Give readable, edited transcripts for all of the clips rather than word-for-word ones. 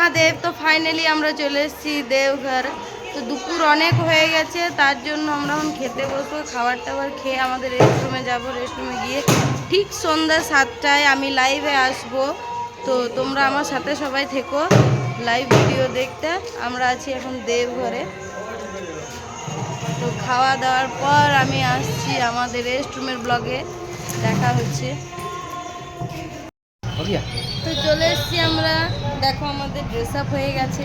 মহাদেব। তো ফাইনালি আমরা চলে এসেছি দেওঘর। তো দুপুর অনেক হয়ে গেছে, তার জন্য আমরা এখন খেতে বসবো। খাবার টাবার খেয়ে আমাদের রেস্টরুমে যাব। রেস্টরুমে গিয়ে ঠিক সন্ধ্যা 7টায় আমি লাইভে আসব। তো তোমরা আমার সাথে সবাই থেকো লাইভ ভিডিও দেখতে। আমরা আছি এখন দেওঘরে। তো খাওয়া দাওয়ার পর আমি আসছি আমাদের রেস্টরুমের ব্লগে। দেখা হচ্ছে। তো চলে এসেছি আমরা। দেখো আমাদের ড্রেস আপ হয়ে গেছে,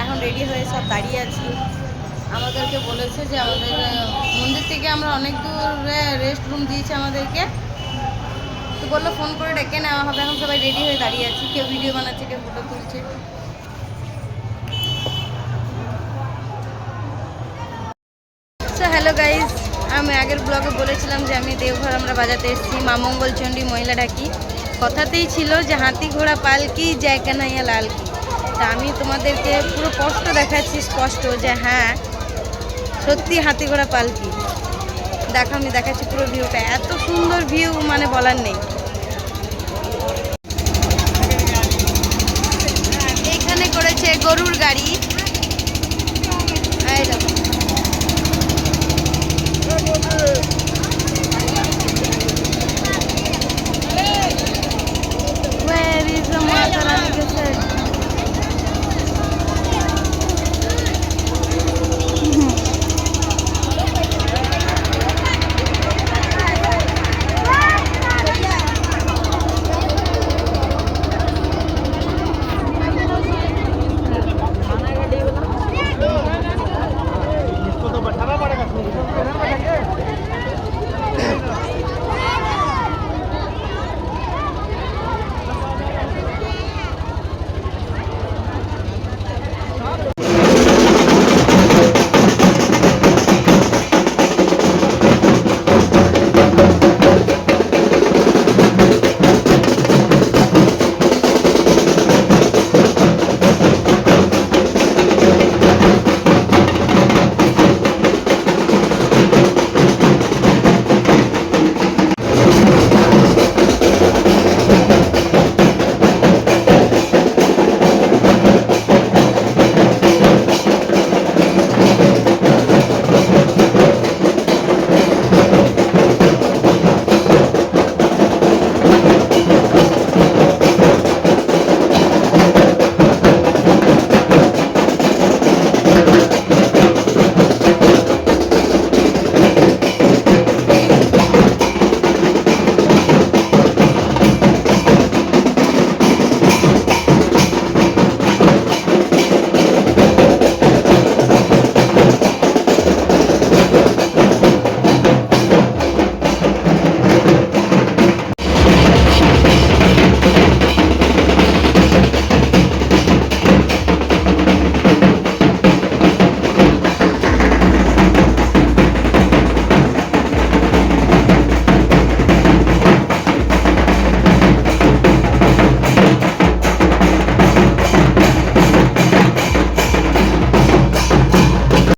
এখন রেডি হয়ে সব দাঁড়িয়ে আছি। আমাদেরকে বলেছে যে আমাদের মন্দির থেকে আমরা অনেক দূর রেস্ট রুম দিয়েছে আমাদেরকে। তো বললো ফোন করে ডেকে নেওয়া হবে। এখন সবাই রেডি হয়ে দাঁড়িয়ে আছি, কেউ ভিডিও বানাচ্ছে, কেউ ফটো তুলছে। সো হ্যালো গাইজ, আমি আগের ব্লগে বলেছিলাম যে আমি দেওঘর আমরা বাজাতে এসেছি মা মঙ্গলচণ্ডী মহিলা ডাকি। কথাতেই ছিল যে হাতি ঘোড়া পালকি জয় কানাইয়া লাল কি। তা আমি তোমাদেরকে পুরো স্পষ্ট দেখাচ্ছি, স্পষ্ট যে হ্যাঁ সত্যি হাতি ঘোড়া পালকি। দেখো আমি দেখাচ্ছি পুরো ভিউটা, এত সুন্দর ভিউ মানে বলার নেই। এইখানে করেছে গরুর গাড়ি।